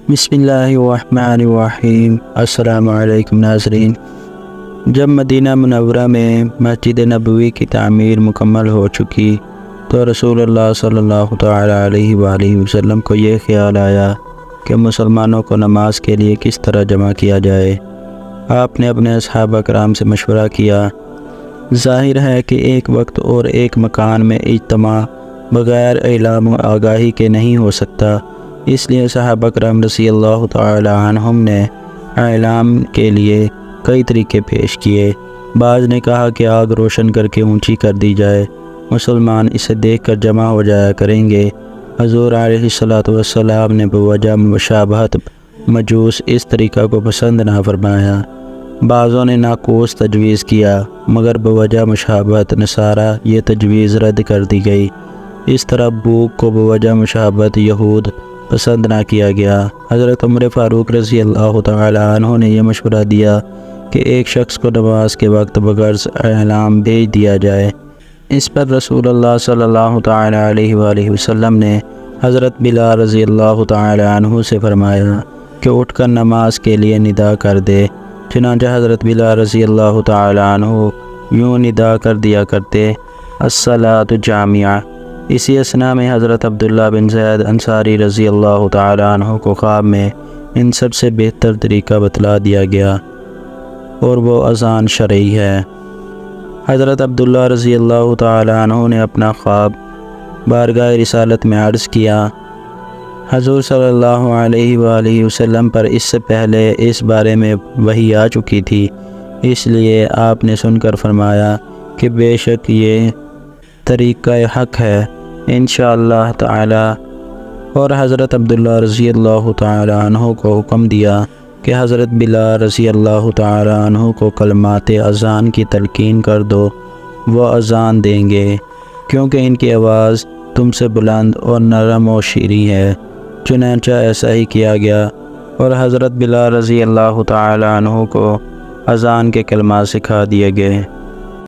بسم اللہ الرحمن الرحیم۔ السلام علیکم ناظرین۔ جب مدینہ منورہ میں مسجد نبوی کی تعمیر مکمل ہو چکی تو رسول اللہ صلی اللہ تعالی علیہ وآلہ وسلم کو یہ خیال آیا کہ مسلمانوں کو نماز کے لیے کس طرح جمع کیا جائے۔ آپ نے اپنے صحابہ کرام سے مشورہ کیا۔ ظاہر ہے کہ ایک وقت اور ایک مکان میں اجتماع بغیر اعلام و آگاہی کے نہیں ہو سکتا، اس لیے صحابہ کرام رضی اللہ تعالی عنہم نے اعلام کے لیے کئی طریقے پیش کیے۔ بعض نے کہا کہ آگ روشن کر کے اونچی کر دی جائے، مسلمان اسے دیکھ کر جمع ہو جایا کریں گے۔ حضور علیہ الصلاۃ والسلام نے بوجہ مشابہت مجوس اس طریقہ کو پسند نہ فرمایا۔ بعضوں نے ناقوس تجویز کیا، مگر بوجہ مشابہت نصارہ یہ تجویز رد کر دی گئی۔ اس طرح بھوک کو بوجہ مشابہت یہود پسند نہ کیا گیا۔ حضرت عمر فاروق رضی اللہ تعالی عنہ نے یہ مشورہ دیا کہ ایک شخص کو نماز کے وقت بغرض اعلام بھیج دیا جائے۔ اس پر رسول اللہ صلی اللہ تعالی علیہ وآلہ وسلم نے حضرت بلال رضی اللہ تعالی عنہ سے فرمایا کہ اٹھ کر نماز کے لیے ندا کر دے۔ چنانچہ حضرت بلال رضی اللہ تعالی عنہ یوں ندا کر دیا کرتے: الصلاۃ جامعہ۔ اسی اثناء میں حضرت عبداللہ بن زید انصاری رضی اللہ تعالی عنہ کو خواب میں ان سب سے بہتر طریقہ بتلا دیا گیا اور وہ اذان شرعی ہے۔ حضرت عبداللہ رضی اللہ تعالی عنہ نے اپنا خواب بارگاہ رسالت میں عرض کیا۔ حضور صلی اللہ علیہ وآلہ وسلم پر اس سے پہلے اس بارے میں وحی آ چکی تھی، اس لیے آپ نے سن کر فرمایا کہ بے شک یہ طریقہ حق ہے انشاءاللہ تعالی، اور حضرت عبداللہ رضی اللہ تعالی عنہ کو حکم دیا کہ حضرت بلال رضی اللہ تعالی عنہ کو کلمات اذان کی تلقین کر دو، وہ اذان دیں گے، کیونکہ ان کی آواز تم سے بلند اور نرم و شیریں ہے۔ چنانچہ ایسا ہی کیا گیا اور حضرت بلال رضی اللہ تعالی عنہ کو اذان کے کلمات سکھا دیے گئے۔